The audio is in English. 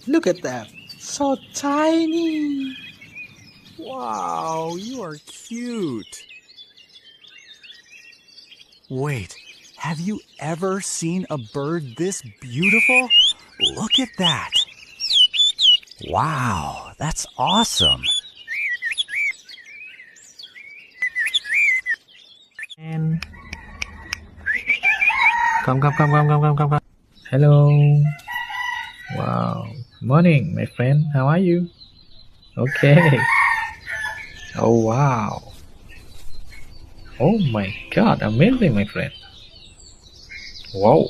Look at them. So tiny. Wow, you are cute. Wait, have you ever seen a bird this beautiful? Look at that. Wow, that's awesome. And come. Hello. Wow. Morning, my friend. How are you? Okay. Oh, wow. Oh my God. Amazing, my friend. Wow.